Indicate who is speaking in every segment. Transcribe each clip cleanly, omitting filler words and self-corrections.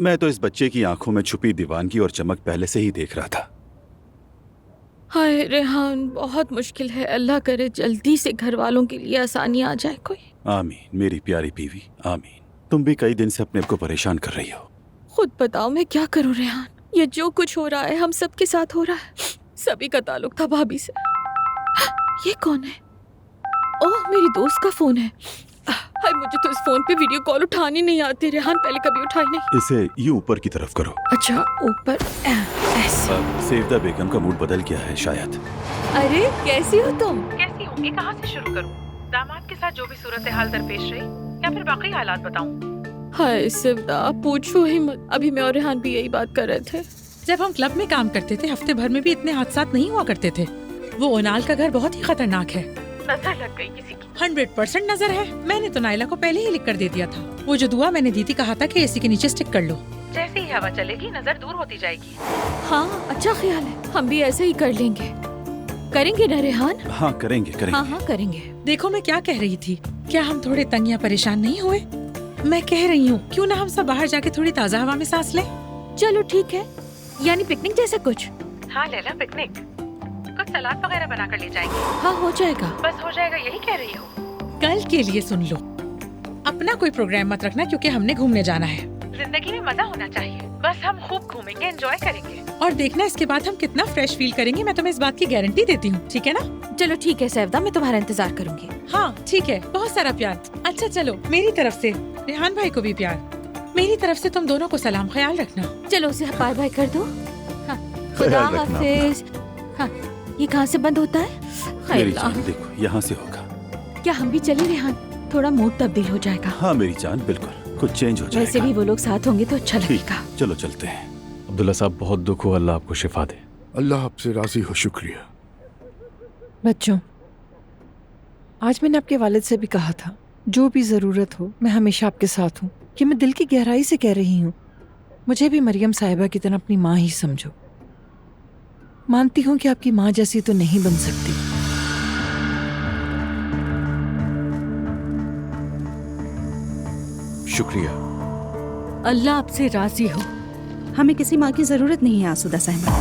Speaker 1: मैं तो इस बच्चे की आंखों में छुपी दीवानगी और चमक पहले से ही देख रहा था।
Speaker 2: हाय रेहान, बहुत मुश्किल है। अल्लाह करे जल्दी से घर वालों के लिए आसानी आ जाए कोई।
Speaker 1: आमीन मेरी प्यारी बीवी, आमीन। तुम भी कई दिन से अपने आप को परेशान कर रही हो।
Speaker 2: खुद बताओ मैं क्या करूं रेहान। ये जो कुछ हो रहा है हम सबके साथ हो रहा है। सभी का ताल्लुक था भाभी से। ये कौन है? ओह, मेरी दोस्त का फोन है। हाय, मुझे तो इस फोन पे वीडियो कॉल उठानी नहीं आती रेहान, पहले कभी उठाई नहीं।
Speaker 1: इसे यूं ऊपर की तरफ करो।
Speaker 2: अच्छा, ऊपर ऐसे।
Speaker 1: सेवदा बेगम का मूड बदल गया है शायद।
Speaker 2: अरे कैसी हो तुम?
Speaker 3: कैसी होंगी, कहाँ से शुरू करूँ? दामाद के साथ जो भी सूरत हाल दरपेश रही या फिर बाकी हालात बताऊँ?
Speaker 2: हाय सिवदा, पूछो ही मत। अभी मैं और रेहान भी यही बात कर रहे थे।
Speaker 3: जब हम क्लब में काम करते थे हफ्ते भर में भी इतने हादसा नहीं हुआ करते थे। वो ओनाल का घर बहुत ही खतरनाक है। नजर लग गई किसी की। 100% नजर है। मैंने तो नाइला को पहले ही लिख कर दे दिया था। वो जो दुआ मैंने दी थी, कहा था कि एसी के नीचे स्टिक कर लो। जैसे ही हवा चलेगी नजर दूर होती जाएगी।
Speaker 2: हाँ, अच्छा ख्याल है। हम भी ऐसे ही कर लेंगे। करेंगे ना रेहान?
Speaker 1: हाँ करेंगे।
Speaker 2: हाँ करेंगे।
Speaker 3: देखो मैं क्या कह रही थी, क्या हम थोड़े तंग या परेशान नहीं हुए? मैं कह रही हूँ क्यों ना हम सब बाहर जाके थोड़ी ताज़ा हवा में सांस लें।
Speaker 2: चलो ठीक है, यानी पिकनिक जैसा कुछ।
Speaker 3: हाँ लैला, पिकनिक। कुछ सलाद वगैरह बना कर ले जाएंगे।
Speaker 2: हाँ हो जाएगा।
Speaker 3: बस हो जाएगा, यही कह रही हो? कल के लिए सुन लो, अपना कोई प्रोग्राम मत रखना क्योंकि हमने घूमने जाना है। जिंदगी में मजा होना चाहिए। बस हम खूब घूमेंगे, एंजॉय करेंगे और देखना इसके बाद हम कितना फ्रेश फील करेंगे। मैं तुम्हें इस बात की गारंटी देती हूँ, ठीक है ना?
Speaker 2: चलो ठीक है सैवदा, मैं तुम्हारा इंतजार करूंगी।
Speaker 3: हाँ ठीक है, बहुत सारा प्यार। अच्छा चलो, मेरी तरफ से रेहान भाई को भी प्यार, मेरी तरफ से तुम दोनों को सलाम। ख्याल रखना।
Speaker 2: चलो उसे बाय बाय कर दो। हाँ, खुदा हाफिज। हाँ, ये कहाँ से बंद होता है?
Speaker 1: मेरी जान देखो, यहाँ से होगा।
Speaker 2: क्या हम भी चले रेहान? थोड़ा मूड तब्दील हो जाएगा।
Speaker 1: हाँ मेरी जान, बिल्कुल कुछ चेंज हो जाएगा।
Speaker 2: वैसे भी वो लोग साथ होंगे तो अच्छा लगेगा।
Speaker 1: चलो चलते हैं।
Speaker 4: अब्दुल्ला साहब, बहुत दुख हो, अल्लाह आपको शिफा दे।
Speaker 5: अल्लाह आपसे राजी हो। शुक्रिया।
Speaker 6: बच्चों, आज मैंने आपके वालिद से भी कहा था, जो भी ज़रूरत हो मैं हमेशा आपके साथ हूँ। कि मैं दिल की गहराई से कह रही हूँ, मुझे भी मरियम साहिबा की तरह अपनी माँ ही समझो। मानती हूँ कि आपकी माँ जैसी तो नहीं बन सकती।
Speaker 4: शुक्रिया।
Speaker 2: अल्लाह आपसे राजी हो।
Speaker 7: हमें किसी माँ की जरूरत नहीं है आसूदा साहिबा।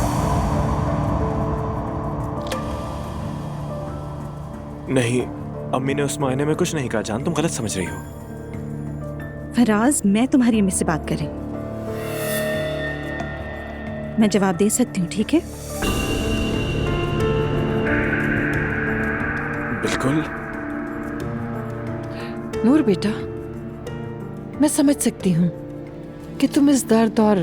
Speaker 8: नहीं, अम्मी ने उस मायने में कुछ नहीं कहा जान, तुम गलत समझ रही हो।
Speaker 7: फराज, मैं तुम्हारी अम्मी से बात करें, मैं जवाब दे सकती हूँ, ठीक है?
Speaker 8: बिल्कुल।
Speaker 6: नूर बेटा, मैं समझ सकती हूँ कि तुम इस दर्द और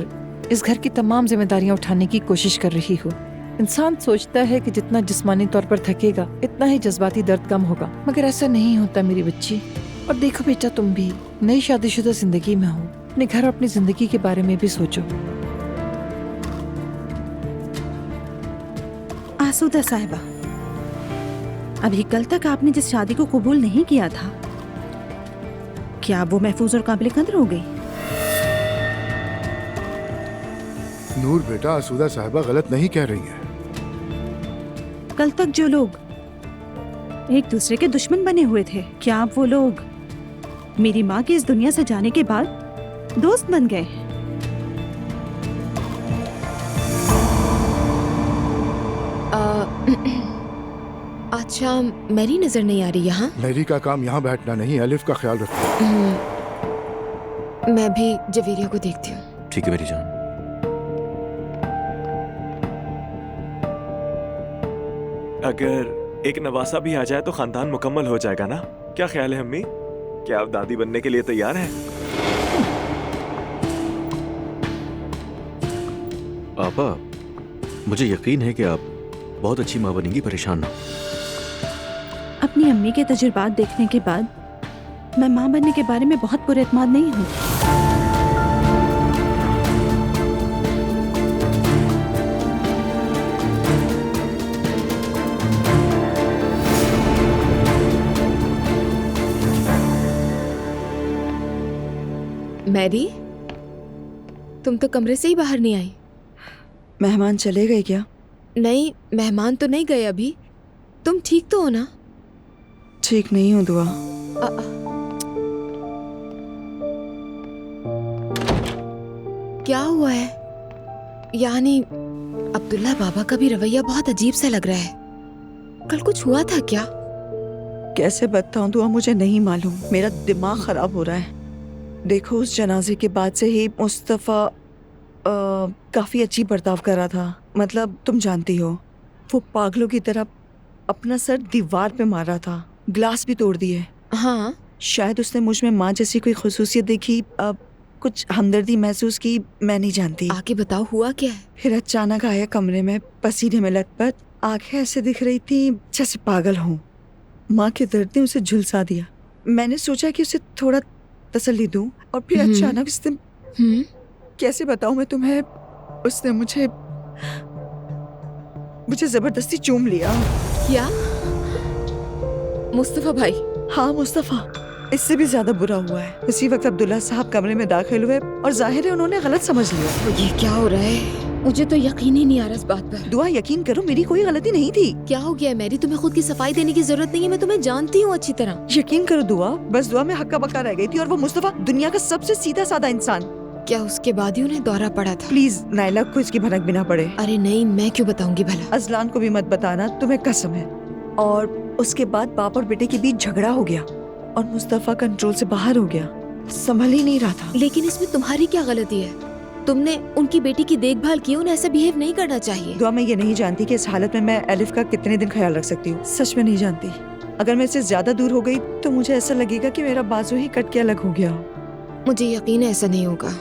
Speaker 6: इस घर की तमाम जिम्मेदारियां उठाने की कोशिश कर रही हो। इंसान सोचता है कि जितना जिस्मानी तौर पर थकेगा इतना ही जज्बाती दर्द कम होगा, मगर ऐसा नहीं होता मेरी बच्ची। और देखो बेटा, तुम भी नई शादीशुदा जिंदगी में हो, अपने घर और अपनी जिंदगी के बारे में भी सोचो।
Speaker 7: आसूदा साहिबा, अभी कल तक आपने जिस शादी को कबूल नहीं किया था, क्या वो महफूज और काबिल कदर हो गई?
Speaker 5: नूर बेटा, आसूदा साहिबा गलत नहीं कह रही है।
Speaker 7: कल तक जो लोग एक दूसरे के दुश्मन बने हुए थे, क्या अब वो लोग मेरी माँ के इस दुनिया से जाने के बाद दोस्त बन गए?
Speaker 9: अच्छा, मेरी नजर नहीं आ रही यहाँ।
Speaker 5: मेरी का काम यहाँ बैठना नहीं, अलिफ का ख्याल रखो।
Speaker 9: मैं भी जवेरिया को देखती हूँ।
Speaker 4: ठीक है मेरी जान।
Speaker 8: अगर एक नवासा भी आ जाए तो खानदान मुकम्मल हो जाएगा ना? क्या ख्याल है अम्मी? क्या आप दादी बनने के लिए तैयार हैं?
Speaker 4: पापा, मुझे यकीन है कि आप बहुत अच्छी माँ बनेंगी, परेशान ना हो।
Speaker 7: अपनी अम्मी के तजुर्बात देखने के बाद मैं माँ बनने के बारे में बहुत पुरएतमाद नहीं हूँ।
Speaker 9: मैरी, तुम तो कमरे से ही बाहर नहीं आई।
Speaker 6: मेहमान चले गए क्या?
Speaker 9: नहीं, मेहमान तो नहीं गए अभी। तुम ठीक तो हो ना?
Speaker 6: ठीक नहीं हूँ दुआ।
Speaker 9: क्या हुआ है? यानी अब्दुल्ला बाबा का भी रवैया बहुत अजीब सा लग रहा है। कल कुछ हुआ था क्या?
Speaker 10: कैसे बताऊं दुआ, मुझे नहीं मालूम। मेरा दिमाग खराब हो रहा है। देखो, उस जनाजे के बाद से ही मुस्तफ़ा काफी अच्छी बर्ताव कर रहा था। मतलब तुम जानती हो, वो पागलों की तरह अपना सर दीवार पे मार रहा था, ग्लास भी तोड़ दिए।
Speaker 9: हाँ,
Speaker 10: शायद उसने मुझ में माँ जैसी कोई खुसूसियत देखी, अब कुछ हमदर्दी महसूस की, मैं नहीं जानती।
Speaker 9: आगे बताओ, हुआ क्या है?
Speaker 10: फिर अचानक आया कमरे में, पसीने में लथपथ, आंखें ऐसे दिख रही थी जैसे पागल हूँ। माँ के दर्द ने उसे झुलसा दिया। मैंने सोचा कि उसे थोड़ा तसल्ली दूं, और फिर अचानक उसने, कैसे बताऊं मैं तुम्हें, उसने मुझे जबरदस्ती चूम लिया।
Speaker 9: क्या? मुस्तफा भाई?
Speaker 10: हाँ मुस्तफा, इससे भी ज्यादा बुरा हुआ है। उसी वक्त अब्दुल्ला साहब कमरे में दाखिल हुए और जाहिर है उन्होंने गलत समझ लिया।
Speaker 9: ये क्या हो रहा है? मुझे तो यकीन ही नहीं आ रहा इस बात पर।
Speaker 10: दुआ, यकीन करो, मेरी कोई गलती नहीं थी।
Speaker 9: क्या हो गया मैरी? तुम्हें खुद की सफाई देने की जरूरत नहीं है, मैं तुम्हें जानती हूँ अच्छी तरह।
Speaker 10: यकीन करो दुआ, बस दुआ में हक्का बक्का रह गई थी, और वो मुस्तफा दुनिया का सबसे सीधा साधा इंसान।
Speaker 9: क्या उसके बाद ही उन्हें दौरा पड़ा था?
Speaker 10: प्लीज नाइला को इसकी भनक भी ना पड़े।
Speaker 9: अरे नहीं, मैं क्यों बताऊंगी भला।
Speaker 10: अजलान को भी मत बताना, तुम्हें कसम है। और उसके बाद बाप और बेटे के बीच झगड़ा हो गया और मुस्तफा कंट्रोल से बाहर हो गया, संभल ही नहीं रहा था।
Speaker 9: लेकिन इसमें तुम्हारी क्या गलती है? तुमने उनकी बेटी की देखभाल की, उन्हें ऐसा बिहेव नहीं करना चाहिए।
Speaker 10: दुआ, मैं ये नहीं जानती कि इस हालत में मैं एलिफ का कितने दिन ख्याल रख सकती हूँ। सच में नहीं जानती। अगर मैं इससे ज्यादा दूर हो गई तो मुझे ऐसा लगेगा कि मेरा बाजू ही कट के अलग हो गया।
Speaker 9: मुझे यकीन है ऐसा नहीं होगा,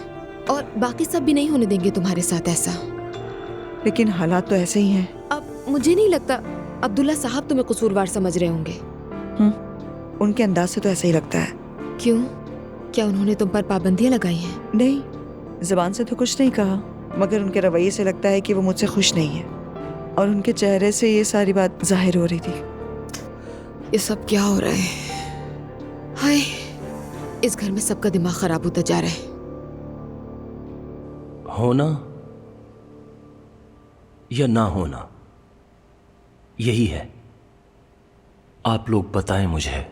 Speaker 9: और बाकी सब भी नहीं होने देंगे तुम्हारे साथ ऐसा।
Speaker 10: लेकिन हालात तो ऐसे ही हैं।
Speaker 9: अब मुझे नहीं लगता अब्दुल्ला साहब तुम्हें कसूरवार समझ रहे होंगे।
Speaker 10: उनके अंदाज से तो ऐसा ही लगता है।
Speaker 9: क्यों? क्या उन्होंने तुम पर पाबंदियां लगाई हैं?
Speaker 10: नहीं, जबान से तो कुछ नहीं कहा, मगर उनके रवैये से लगता है कि वो मुझसे खुश नहीं है, और उनके चेहरे से ये सारी बात जाहिर हो रही थी।
Speaker 9: ये सब क्या हो रहा है? हाय, इस घर में सबका दिमाग खराब होता जा रहा है।
Speaker 11: होना या ना होना, यही है। आप लोग बताएं मुझे,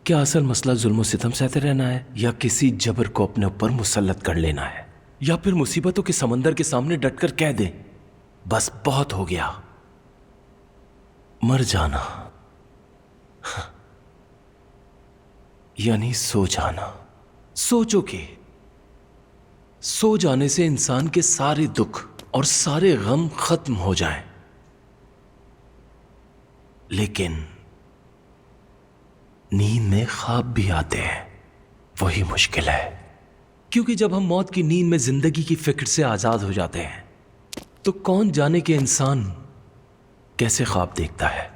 Speaker 11: क्या असल मसला जुल्म सितम सहते रहना है, या किसी जबर को अपने ऊपर मुसल्लत कर लेना है, या फिर मुसीबतों के समंदर के सामने डटकर कह दें बस बहुत हो गया, मर जाना, यानी सो जाना। सोचो कि सो जाने से इंसान के सारे दुख और सारे गम खत्म हो जाएं, लेकिन नींद में ख्वाब भी आते हैं, वही मुश्किल है। क्योंकि जब हम मौत की नींद में जिंदगी की फिक्र से आजाद हो जाते हैं तो कौन जाने के इंसान कैसे ख्वाब देखता है।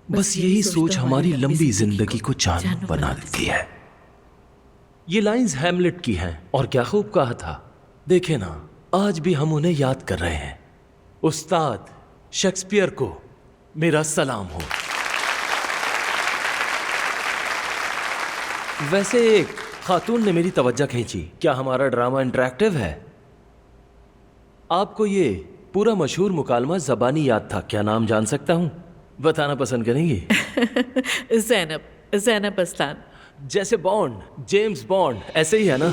Speaker 11: बस यही सोच हमारी लंबी जिंदगी को जान बना देती है। ये लाइंस हैमलेट की हैं, और क्या खूब कहा था। देखे ना, आज भी हम उन्हें याद कर रहे हैं। उस्ताद शेक्सपियर को मेरा सलाम हो। वैसे एक खातून ने मेरी तवज्जो खींची। क्या हमारा ड्रामा इंटरैक्टिव है? आपको ये पूरा मशहूर मुकालमा ज़बानी याद था, क्या नाम जान सकता हूँ? बताना पसंद करेंगे?
Speaker 3: ज़ैनब अस्तान।
Speaker 11: जैसे बॉन्ड, जेम्स बॉन्ड, ऐसे ही है ना?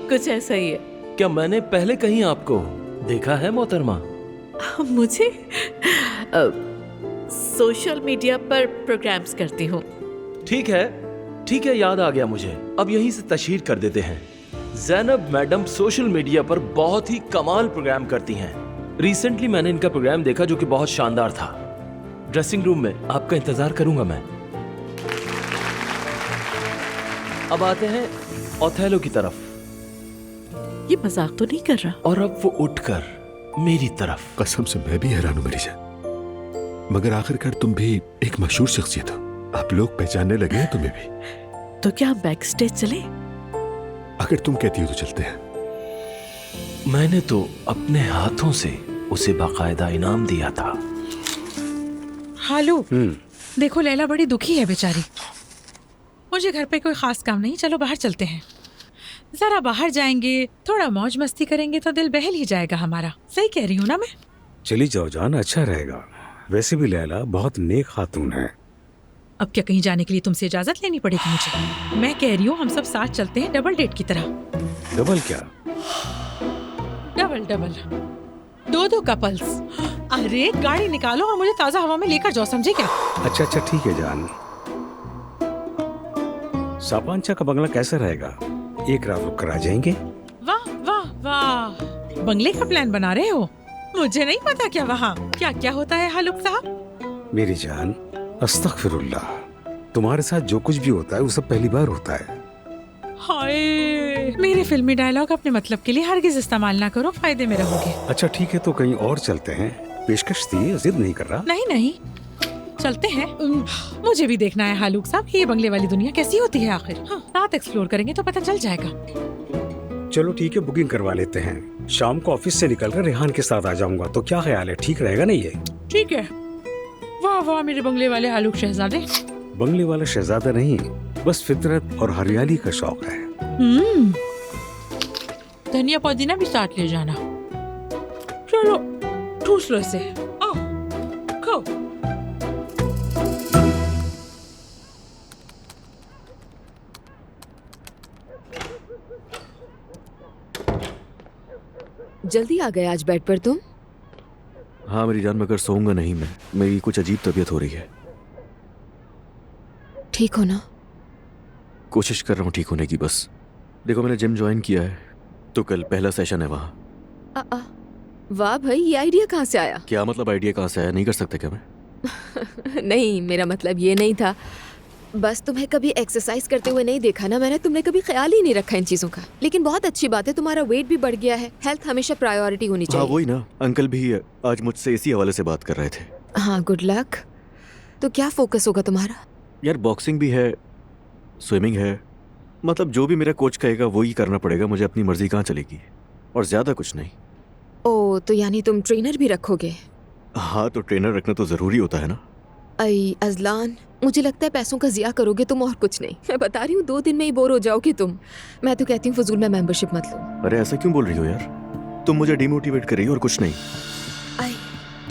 Speaker 3: कुछ ऐसा ही है।
Speaker 11: क्या मैंने पहले कहीं आपको देखा है मोहतरमा?
Speaker 3: मुझे सोशल मीडिया पर प्रोग्राम्स करती हूँ।
Speaker 11: ठीक है, याद आ गया मुझे। अब यहीं से तशहीर कर देते हैं। ज़ैनब मैडम सोशल मीडिया पर बहुत ही कमाल प्रोग्राम करती हैं। रिसेंटली मैंने इनका प्रोग्राम देखा जो कि बहुत शानदार था। ड्रेसिंग रूम में आपका इंतजार करूंगा मैं। अब आते हैं ओथेलो की तरफ।
Speaker 3: ये मजाक तो नहीं कर रहा?
Speaker 11: और अब वो उठकर मेरी तरफ।
Speaker 5: कसम से मैं भी हैरान हूँ मेरी जान, मगर आखिरकार तुम भी एक मशहूर शख्सियत हो, आप लोग पहचानने लगे हैं तुम्हें भी।
Speaker 3: तो क्या बैक स्टेज चले?
Speaker 5: अगर तुम कहती हो तो चलते हैं।
Speaker 11: मैंने तो अपने हाथों से उसे बाकायदा इनाम दिया था।
Speaker 3: हालू, देखो लैला बड़ी दुखी है बेचारी। मुझे घर पे कोई खास काम नहीं, चलो बाहर चलते हैं। जरा बाहर जाएंगे, थोड़ा मौज मस्ती करेंगे तो दिल बहल ही जाएगा हमारा। सही कह रही हूँ ना मैं?
Speaker 12: चली जाओ जान, अच्छा रहेगा। वैसे भी लैला बहुत नेक खातून है।
Speaker 3: अब क्या कहीं जाने के लिए तुमसे इजाजत लेनी पड़ेगी मुझे? मैं कह रही हूँ हम सब साथ चलते हैं, डबल डेट की तरह।
Speaker 12: डबल क्या?
Speaker 3: डबल डबल, दो दो कपल्स। अरे गाड़ी निकालो और मुझे ताजा हवा में लेकर जाओ, समझे क्या?
Speaker 12: अच्छा अच्छा ठीक है जान। सापांचा का बंगला कैसा रहेगा? एक रात रुक कर आ जाएंगे।
Speaker 3: वाह वाह वाह, बंगले का प्लान बना रहे हो? मुझे नहीं पता क्या वहाँ क्या क्या होता है हालुक साहब।
Speaker 12: मेरी जान, अस्तगफिरुल्लाह, तुम्हारे साथ जो कुछ भी होता है वो सब पहली बार होता है।
Speaker 3: हाय, मेरे फिल्मी डायलॉग अपने मतलब के लिए हरगिज इस्तेमाल ना करो, फायदे में रहोगे।
Speaker 12: अच्छा ठीक है, तो कहीं और चलते हैं। पेशकश थी, जिद नहीं कर रहा।
Speaker 3: नहीं नहीं, चलते हैं। मुझे भी देखना है हालुक साहब, ये बंगले वाली दुनिया कैसी होती है आखिर। हाँ, रात एक्सप्लोर करेंगे तो पता चल जाएगा।
Speaker 12: चलो ठीक है, बुकिंग करवा लेते हैं। शाम को ऑफिस से निकलकर रेहान के साथ आ जाऊंगा, तो क्या ख्याल है? ठीक रहेगा नहीं ये?
Speaker 3: ठीक है। वाह वाह मेरे बंगले वाले हालुक शहजादे।
Speaker 12: बंगले वाला शहजादा नहीं, बस फितरत और हरियाली का शौक है।
Speaker 3: धनिया पुदीना भी साथ ले जाना। चलो ठूस लो इसे, आओ खाओ।
Speaker 9: जल्दी आ गए आज बेड पर तुम?
Speaker 4: हाँ मेरी जान, मगर सोऊंगा नहीं मैं। मेरी कुछ अजीब तबीयत हो रही है।
Speaker 9: ठीक हो ना?
Speaker 4: कोशिश कर रहा हूँ ठीक होने की। बस देखो, मैंने जिम ज्वाइन किया है, तो कल पहला सेशन है वहाँ।
Speaker 9: वाह भाई, ये आइडिया कहाँ से आया?
Speaker 4: क्या मतलब आइडिया कहाँ से आया? नहीं कर सकते क्या मैं?
Speaker 9: नहीं, मेरा मतलब ये नहीं था। बस तुम्हें कभी एक्सरसाइज करते हुए नहीं देखा ना मैंने, तुमने कभी ख्याल ही नहीं रखा इन चीजों का। लेकिन बहुत अच्छी बात है, तुम्हारा वेट भी बढ़ गया है। हेल्थ हमेशा प्रायोरिटी होनी चाहिए।
Speaker 4: हाँ वही ना, अंकल भी आज मुझसे इसी हवाले से बात कर रहे थे।
Speaker 9: हाँ, गुड लक। तो क्या फोकस होगा तुम्हारा?
Speaker 4: यार बॉक्सिंग भी है, स्विमिंग है, मतलब जो भी मेरा कोच कहेगा वो ही करना पड़ेगा। मुझे अपनी मर्जी कहाँ चलेगी, और ज्यादा कुछ नहीं।
Speaker 9: ओ, तो यानी तुम ट्रेनर भी रखोगे?
Speaker 4: हाँ, तो ट्रेनर रखना तो जरूरी होता है ना।
Speaker 9: अई अजलान, मुझे लगता है पैसों का जिया करोगे तुम और कुछ नहीं। मैं बता रही हूँ, 2 दिन में ही बोर हो जाओगे तुम। मैं तो कहती हूँ फजूल में मेंबरशिप मत लो।
Speaker 4: अरे ऐसा क्यों बोल रही हो यार? तुम मुझे डिमोटिवेट कर रही हो और कुछ नहीं।
Speaker 9: आई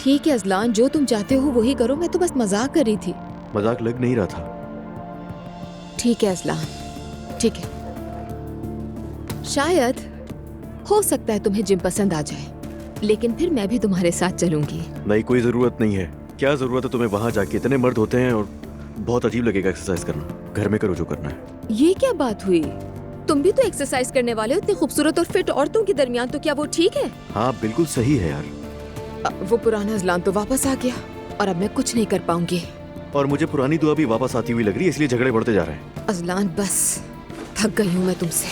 Speaker 9: ठीक है अजलान, जो तुम चाहते हो वही करो। मैं तो बस मजाक कर रही थी।
Speaker 4: मजाक लग नहीं रहा था।
Speaker 9: ठीक है अजलान, ठीक है। शायद हो सकता है तुम्हें जिम पसंद आ जाए, लेकिन फिर मैं भी तुम्हारे साथ चलूंगी।
Speaker 4: नहीं, कोई जरूरत नहीं है। क्या जरूरत है तुम्हें वहां जाके? इतने मर्द होते हैं और बहुत अजीब लगेगा एक्सरसाइज करना। घर में करो जो करना है।
Speaker 9: ये क्या बात हुई? तुम भी तो एक्सरसाइज करने वाले हो। इतनी खूबसूरत और फिट औरतों के दरमियान, तो क्या वो ठीक है?
Speaker 4: हाँ बिल्कुल सही है यार।
Speaker 9: वो पुराना अजलान तो वापस आ गया और अब मैं कुछ नहीं कर पाऊंगी।
Speaker 4: और मुझे पुरानी दुआ भी वापस आती हुई लग रही है, इसलिए झगड़े बढ़ते जा रहे हैं।
Speaker 9: अजलान बस, थक गई हूँ मैं तुमसे।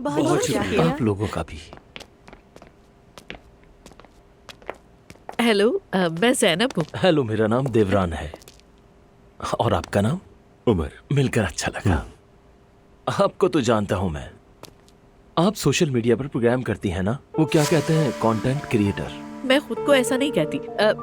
Speaker 11: बहुत शुक्रिया आप लोगों का भी।
Speaker 13: हेलो, मैं ज़ैनब हूँ।
Speaker 11: हेलो, मेरा नाम देवरान है। और आपका नाम?
Speaker 5: उमर।
Speaker 11: मिलकर अच्छा लगा। आपको तो जानता हूँ मैं। आप सोशल मीडिया पर प्रोग्राम करती हैं ना? वो क्या कहते हैं, कंटेंट क्रिएटर।
Speaker 13: मैं खुद को ऐसा नहीं कहती।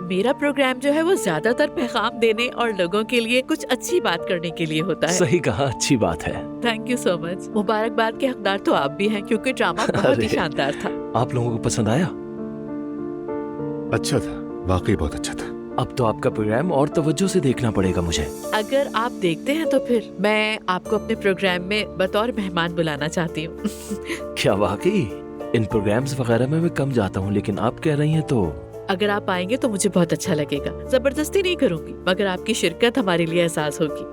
Speaker 13: मेरा प्रोग्राम जो है वो ज्यादातर पैगाम देने और लोगों के लिए कुछ अच्छी बात करने के लिए होता है।
Speaker 11: सही कहा, अच्छी बात है।
Speaker 13: Thank you so much. मुबारकबाद के हकदार तो आप भी हैं, क्योंकि ड्रामा बहुत ही शानदार था।
Speaker 11: आप लोगों को पसंद आया?
Speaker 5: अच्छा था, वाकई बहुत अच्छा था।
Speaker 11: अब तो आपका प्रोग्राम और तवज्जो से देखना पड़ेगा मुझे।
Speaker 13: अगर आप देखते हैं तो फिर मैं आपको अपने प्रोग्राम में बतौर मेहमान बुलाना चाहती हूँ।
Speaker 11: क्या वाकई? इन प्रोग्राम्स वगैरह में मैं कम जाता हूँ, लेकिन आप कह रही हैं तो।
Speaker 13: अगर आप आएंगे तो मुझे बहुत अच्छा लगेगा। जबरदस्ती नहीं करूंगी, मगर आपकी शिरकत हमारे लिए एहसास होगी।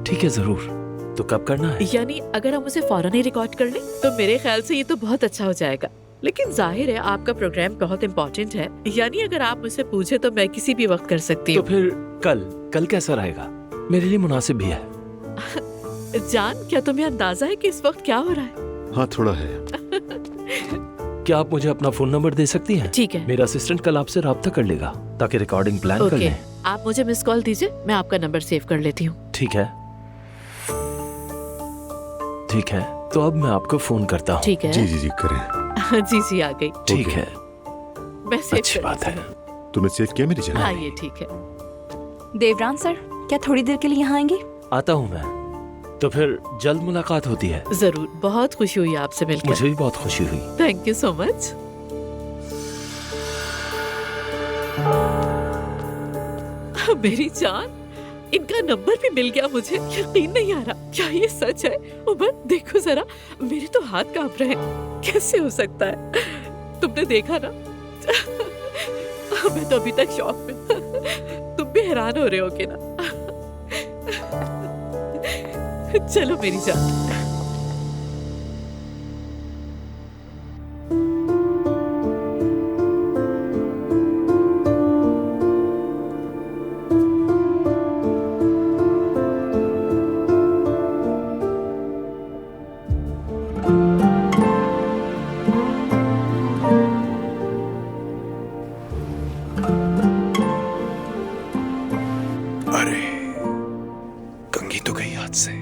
Speaker 11: ठीक है, जरूर। तो कब करना है?
Speaker 13: यानी अगर हम उसे फौरन ही रिकॉर्ड कर लें तो मेरे ख्याल से ये तो बहुत अच्छा हो जाएगा। लेकिन जाहिर है आपका प्रोग्राम बहुत इम्पोर्टेंट है, यानी अगर आप मुझसे पूछे तो मैं किसी भी वक्त कर सकती हूँ।
Speaker 11: तो फिर कल कैसा रहेगा? मेरे लिए मुनासिब भी है।
Speaker 13: जान, क्या तुम्हें अंदाजा है कि इस वक्त क्या हो रहा है?
Speaker 5: हाँ थोड़ा है।
Speaker 11: क्या आप मुझे अपना फोन नंबर दे सकती हैं?
Speaker 13: ठीक है।
Speaker 11: मेरा असिस्टेंट कल आपसे राब्ता कर लेगा ताकि रिकॉर्डिंग प्लान कर लें।
Speaker 13: आप मुझे मिस कॉल दीजिए, मैं आपका नंबर सेव कर लेती हूँ।
Speaker 11: ठीक है, ठीक है। तो अब मैं आपको फोन करता हूँ।
Speaker 13: ठीक है।
Speaker 5: जी जी जी करें।
Speaker 13: जी आ गई।
Speaker 11: ठीक है,
Speaker 13: मैं सेव
Speaker 11: अच्छी बात है।
Speaker 5: तुमने सेव किया मेरी जान?
Speaker 13: हाँ ये ठीक है।
Speaker 14: देवरान सर, क्या थोड़ी देर के लिए यहाँ आएंगे?
Speaker 11: आता हूँ मैं। तो फिर जल्द मुलाकात होती है।
Speaker 13: जरूर, बहुत खुशी हुई आपसे मिलकर।
Speaker 11: मुझे भी बहुत खुशी हुई।
Speaker 13: Thank you so much. मेरी जान, इनका नंबर भी मिल गया मुझे। यकीन नहीं आ रहा, क्या ये सच है? उमर देखो जरा, मेरे तो हाथ कांप रहे हैं। कैसे हो सकता है? तुमने देखा ना? मैं तो अभी तक शॉक में। तुम भी हैरान हो रहे होगे ना? चलो मेरी जान।
Speaker 8: अरे कंघी तो गई हाथ से।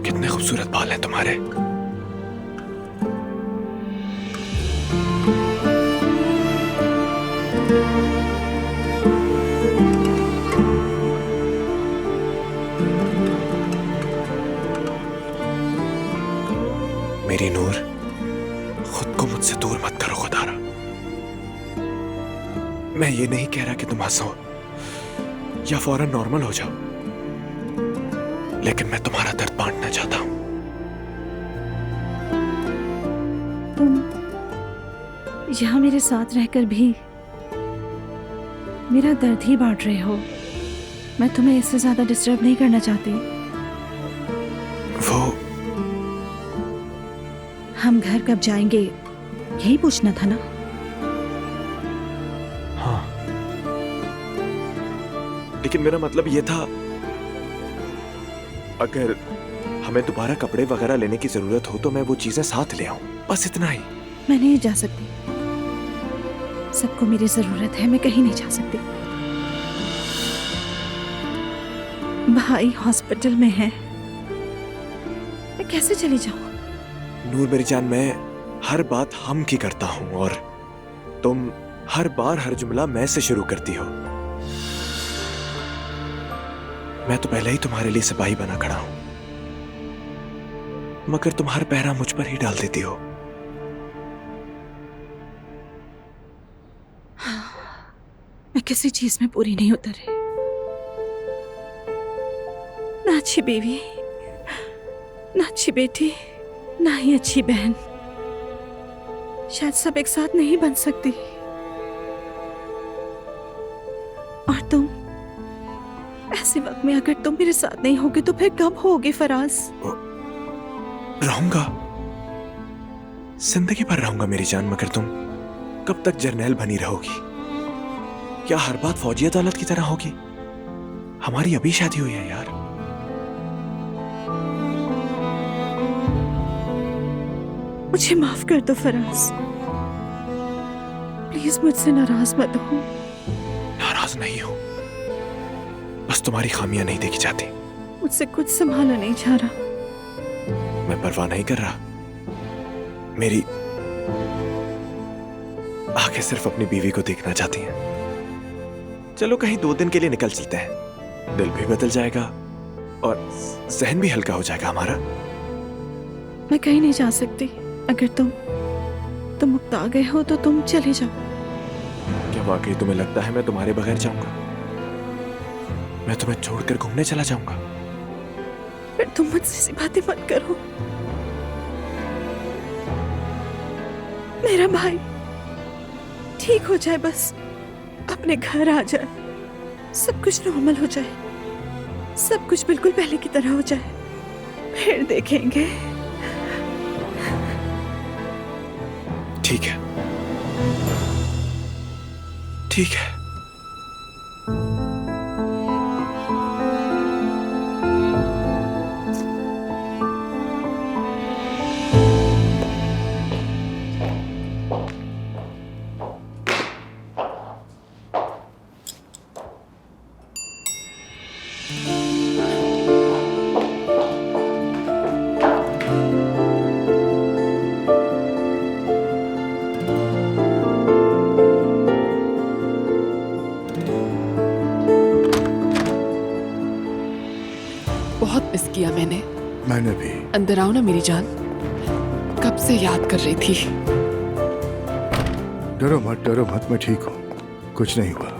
Speaker 8: कितने खूबसूरत बाल हैं तुम्हारे। मेरी नूर, खुद को मुझसे दूर मत करो खुदारा। मैं ये नहीं कह रहा कि तुम हंसो या फौरन नॉर्मल हो जाओ, लेकिन मैं तुम्हारा दर्द बांटना चाहता हूं।
Speaker 7: तुम यहाँ मेरे साथ रहकर भी मेरा दर्द ही बांट रहे हो। मैं तुम्हें इससे ज्यादा डिस्टर्ब नहीं करना चाहती।
Speaker 8: वो
Speaker 7: हम घर कब जाएंगे यही पूछना था ना?
Speaker 8: हाँ, लेकिन मेरा मतलब ये था, अगर हमें दोबारा कपड़े वगैरह लेने की जरूरत हो तो मैं वो चीजें साथ ले आऊं, बस इतना ही।
Speaker 7: मैं नहीं जा सकती। सबको मेरी जरूरत है, मैं कहीं नहीं जा सकती। भाई हॉस्पिटल में है, मैं कैसे चली जाऊं?
Speaker 8: नूर मेरी जान, मैं हर बात हम की करता हूं और तुम हर बार हर जुमला मैं से शुरू करती हो। मैं तो पहले ही तुम्हारे लिए सिपाही बना खड़ा हूं, मगर तुम हर पहरा मुझ पर ही डाल देती हो।
Speaker 7: मैं किसी चीज में पूरी नहीं उतरी। ना अच्छी बीवी, ना अच्छी बेटी, ना ही अच्छी बहन। शायद सब एक साथ नहीं बन सकती। और तुम ऐसे वक्त में अगर तुम मेरे साथ नहीं होगे तो फिर कब होगे फराज?
Speaker 8: रहूंगा, जिंदगी भर रहूंगा मेरी जान, मगर तुम कब तक जर्नैल बनी रहोगी? क्या हर बात फौजी अदालत की तरह होगी? हमारी अभी शादी हुई है यार।
Speaker 7: मुझे माफ कर दो फराज, प्लीज मुझसे नाराज मत हो।
Speaker 8: नाराज नहीं हूं, बस तुम्हारी खामियां नहीं देखी जाती।
Speaker 7: मुझसे कुछ संभाला नहीं जा रहा।
Speaker 8: मैं परवाह नहीं कर रहा। मेरी आंखें सिर्फ अपनी बीवी को देखना चाहती हैं। चलो कहीं 2 दिन के लिए निकल चलते हैं, दिल भी बदल जाएगा और जहन भी हल्का हो जाएगा हमारा।
Speaker 7: मैं कहीं नहीं जा सकती। अगर तुम मुक्ता गए हो तो तुम चले जाओ।
Speaker 8: क्या वाकई तुम्हें लगता है मैं तुम्हारे बगैर जाऊंगा? मैं तुम्हें छोड़कर घूमने चला जाऊंगा?
Speaker 7: फिर तुम मुझसे ऐसी बातें मत करो। मेरा भाई ठीक हो जाए, बस अपने घर आ जाए, सब कुछ नॉर्मल हो जाए, सब कुछ बिल्कुल पहले की तरह हो जाए, फिर देखेंगे।
Speaker 8: ठीक है, ठीक है।
Speaker 15: बहुत मिस किया
Speaker 5: मैंने भी।
Speaker 15: अंदर आओ ना मेरी जान, कब से याद कर रही थी।
Speaker 16: डरो मत, मैं ठीक हूँ, कुछ नहीं हुआ।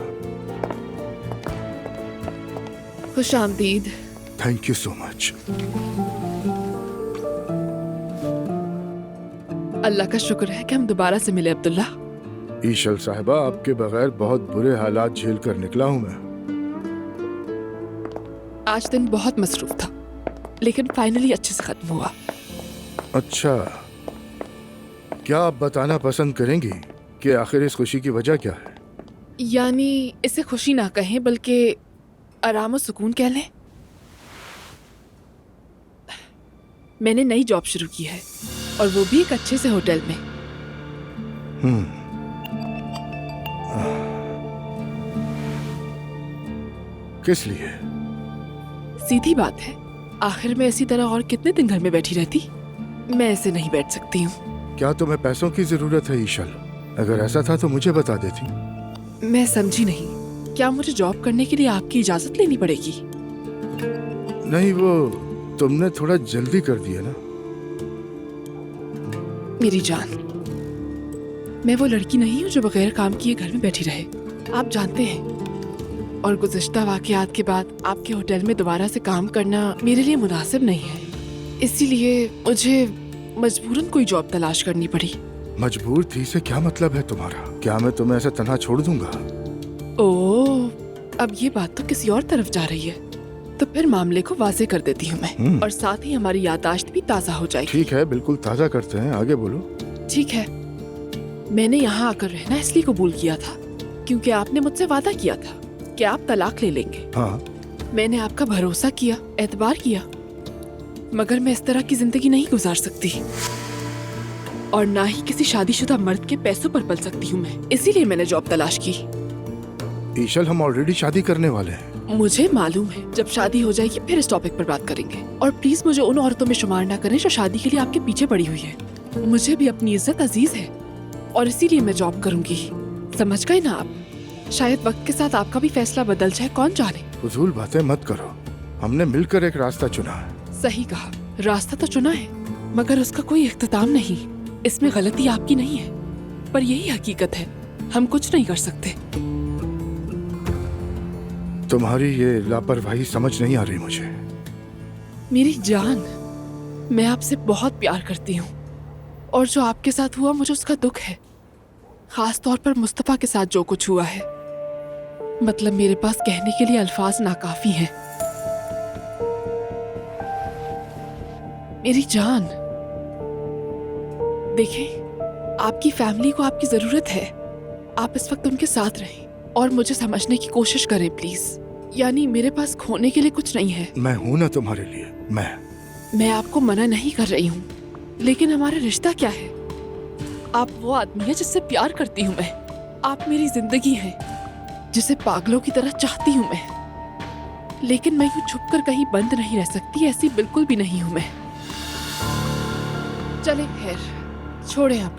Speaker 15: खुश आमदीद।
Speaker 16: Thank you so much.
Speaker 15: Allah का शुक्र है कि हम दोबारा से मिले अब्दुल्ला।
Speaker 16: ईशल साहिबा, आपके बगैर बहुत बुरे हालात झेल कर निकला हूँ मैं।
Speaker 15: आज दिन बहुत मसरूफ था, लेकिन फाइनली अच्छे से खत्म हुआ।
Speaker 16: अच्छा, क्या आप बताना पसंद करेंगी कि आखिर इस खुशी की वजह क्या है?
Speaker 15: यानी इसे खुशी ना कहें बल्कि आराम और सुकून कह लें। मैंने नई जॉब शुरू की है और वो भी एक अच्छे से होटल में।
Speaker 16: किस लिए?
Speaker 15: सीधी बात है, आखिर में इसी तरह और कितने दिन घर में बैठी रहती? मैं ऐसे नहीं बैठ सकती हूँ।
Speaker 16: क्या तुम्हें पैसों की जरूरत है ईशल? अगर ऐसा था तो मुझे बता देती।
Speaker 15: मैं समझी नहीं, क्या मुझे जॉब करने के लिए आपकी इजाजत लेनी पड़ेगी?
Speaker 16: नहीं, वो तुमने थोड़ा जल्दी कर दिया ना।
Speaker 15: मेरी जान, मैं वो लड़की नहीं हूँ जो बगैर काम किए घर में बैठी रहे, आप जानते हैं। और गुज़िश्ता वाक़यात के बाद आपके होटल में दोबारा से काम करना मेरे लिए मुनासिब नहीं है, इसीलिए मुझे मजबूरन कोई जॉब तलाश करनी पड़ी।
Speaker 16: मजबूर थी से क्या मतलब है तुम्हारा? क्या मैं तुम्हें ऐसे तन्हा छोड़ दूंगा?
Speaker 15: ओह, अब ये बात तो किसी और तरफ जा रही है, तो फिर मामले को वाज़े कर देती हूँ मैं, और साथ ही हमारी याददाश्त भी ताज़ा हो जाएगी।
Speaker 16: ठीक है, बिल्कुल ताज़ा करते हैं, आगे बोलो।
Speaker 15: ठीक है, मैंने यहाँ आकर रहना इसलिए कबूल किया था क्योंकि आपने मुझसे वादा किया था कि आप तलाक ले लेंगे।
Speaker 16: हाँ।
Speaker 15: मैंने आपका भरोसा किया, एतबार किया, मगर मैं इस तरह की जिंदगी नहीं गुजार सकती और ना ही किसी शादीशुदा मर्द के पैसों पर पल सकती हूँ मैं, इसीलिए मैंने जॉब तलाश की।
Speaker 16: ईशल, हम ऑलरेडी शादी करने वाले हैं।
Speaker 15: मुझे मालूम है, जब शादी हो जाएगी फिर इस टॉपिक पर बात करेंगे। और प्लीज मुझे उन औरतों में शुमार ना करें जो शादी के लिए आपके पीछे पड़ी हुई है। मुझे भी अपनी इज्जत अजीज है और इसीलिए मैं जॉब करूंगी, समझ गए ना आप? शायद वक्त के साथ आपका भी फैसला बदल जाए, कौन जाने।
Speaker 16: फजूल बातें मत करो, हमने मिलकर एक रास्ता चुना है।
Speaker 15: सही कहा, रास्ता तो चुना है मगर उसका कोई इख्तिताम नहीं। इसमें गलती आपकी नहीं है, पर यही हकीकत है, हम कुछ नहीं कर सकते।
Speaker 16: तुम्हारी ये लापरवाही समझ नहीं आ रही मुझे।
Speaker 15: मेरी जान, मैं आपसे बहुत प्यार करती हूँ और जो आपके साथ हुआ मुझे उसका दुख है, खास तौर पर मुस्तफा के साथ जो कुछ हुआ है। मतलब मेरे पास कहने के लिए अल्फाज नाकाफी हैं। मेरी जान, देखें, आपकी फैमिली को आपकी जरूरत है, आप इस वक्त उनके साथ रहें और मुझे समझने की कोशिश करें प्लीज। यानी मेरे पास खोने के लिए कुछ नहीं है।
Speaker 16: मैं हूं ना तुम्हारे लिए। मैं
Speaker 15: आपको मना नहीं कर रही हूँ, लेकिन हमारा रिश्ता क्या है? आप वो आदमी है जिससे प्यार करती हूँ मैं, आप मेरी जिंदगी हैं जिसे पागलों की तरह चाहती हूँ मैं, लेकिन मैं यूँ छुपकर कहीं बंद नहीं रह सकती, ऐसी बिल्कुल भी नहीं हूँ मैं। चले खैर, छोड़े आप,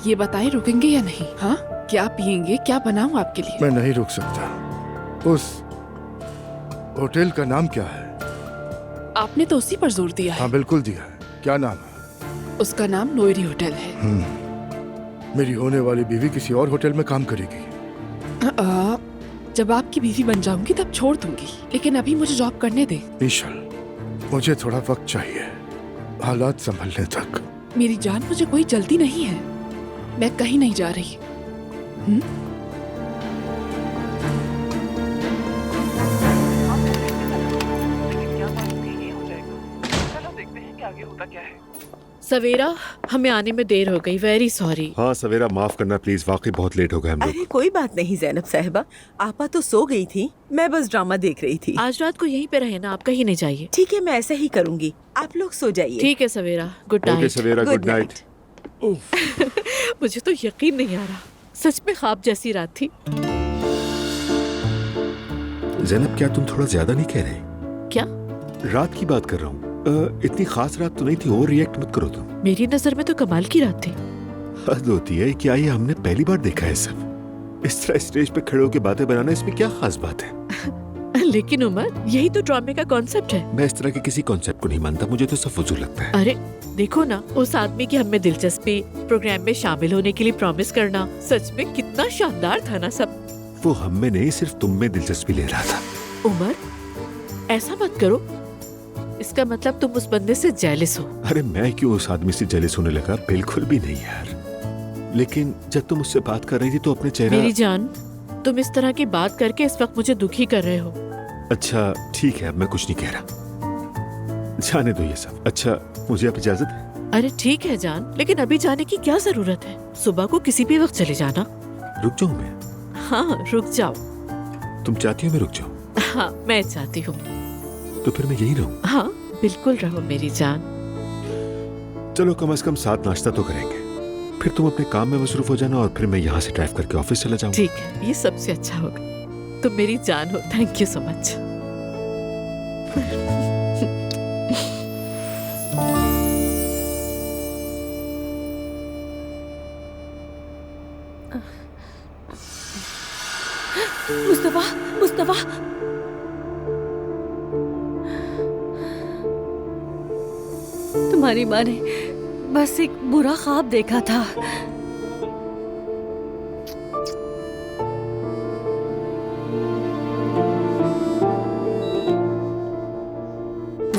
Speaker 15: ये बताएं रुकेंगे या नहीं? हाँ, क्या पियेंगे, क्या बनाऊं आपके लिए?
Speaker 16: मैं नहीं रुक सकता। उस होटल का नाम क्या है?
Speaker 15: आपने तो उसी पर जोर दिया है।
Speaker 16: हाँ बिल्कुल दिया है। क्या नाम है?
Speaker 15: उसका नाम नोयरी होटल है।
Speaker 16: मेरी होने वाली बीवी किसी और होटल में काम करेगी।
Speaker 15: जब आपकी बीवी बन जाऊंगी तब छोड़ दूंगी, लेकिन अभी मुझे जॉब करने दे।
Speaker 16: ईशल, मुझे थोड़ा वक्त चाहिए हालात संभलने तक।
Speaker 15: मेरी जान, मुझे कोई जल्दी नहीं है, मैं कहीं नहीं जा रही।
Speaker 13: सवेरा, हमें आने में देर हो गई, वेरी सॉरी।
Speaker 5: हाँ सवेरा, माफ करना प्लीज, वाकई बहुत लेट हो गए हम लोग।
Speaker 7: अरे कोई बात नहीं ज़ैनब साहिबा, आपा तो सो गई थी, मैं बस ड्रामा देख रही थी।
Speaker 13: आज रात को यहीं पे रहे ना, आप कहीं नहीं जाइए।
Speaker 7: ठीक है, मैं ऐसा ही करूंगी, आप लोग सो जाइए।
Speaker 13: ठीक है सवेरा, गुड नाइट।
Speaker 5: ओके सवेरा, गुड नाइट।
Speaker 13: मुझे तो यकीन नहीं आ रहा, सच में ख्वाब जैसी रात थी।
Speaker 5: ज़ैनब, क्या तुम थोड़ा ज्यादा नहीं कह रहे?
Speaker 13: क्या?
Speaker 5: रात की बात कर रहा हूँ, इतनी खास रात तो नहीं थी, ओवर रिएक्ट मत करो तुम।
Speaker 13: मेरी नजर में तो कमाल की रात थी।
Speaker 5: हद होती है, क्या ये हमने पहली बार देखा है सब? इस तरह स्टेज पे खड़े होकर बातें बनाना, इसमें क्या खास बात है?
Speaker 13: लेकिन उमर, यही तो ड्रामे का कॉन्सेप्ट है।
Speaker 5: मैं इस तरह के किसी कॉन्सेप्ट को नहीं मानता, मुझे तो सब फजूल लगता है।
Speaker 13: अरे देखो ना, उस आदमी की हमें दिलचस्पी, प्रोग्राम में शामिल होने के लिए प्रॉमिस करना, सच में कितना शानदार था ना सब।
Speaker 5: वो हम में नहीं, सिर्फ तुम में दिलचस्पी ले रहा था।
Speaker 13: उमर, ऐसा मत करो। इसका मतलब तुम उस बंदे से जेलस हो।
Speaker 5: अरे मैं क्यों उस आदमी से जेलस होने लगा? बिल्कुल भी नहीं यार। लेकिन जब तुम उससे बात कर रही थी तो अपने चेहरा।
Speaker 13: मेरी जान, तुम इस तरह की बात करके इस वक्त मुझे दुखी कर रहे हो।
Speaker 5: अच्छा ठीक है, अब मैं कुछ नहीं कह रहा, जाने दो ये सब। अच्छा मुझे अब इजाजत है?
Speaker 13: अरे ठीक है जान, लेकिन अभी जाने की क्या जरूरत है? सुबह को किसी भी वक्त चले जाना।
Speaker 5: रुक जाऊं मैं?
Speaker 13: हाँ रुक जाओ।
Speaker 5: तुम चाहती हो मैं रुक जाऊं?
Speaker 13: हाँ मैं चाहती हूँ।
Speaker 5: तो फिर मैं यही रहूं?
Speaker 13: हाँ बिल्कुल रहो मेरी जान।
Speaker 5: चलो कम से कम साथ नाश्ता तो करेंगे, फिर तुम अपने काम में मसरूफ हो जाना और फिर मैं यहाँ से ड्राइव करके ऑफिस चला जाऊंगा।
Speaker 13: ठीक है, ये सबसे अच्छा होगा। तुम मेरी जान हो। Thank you so much.
Speaker 2: Mustafa, Mustafa, तुम्हारी माँ ने बस एक बुरा ख्वाब देखा था।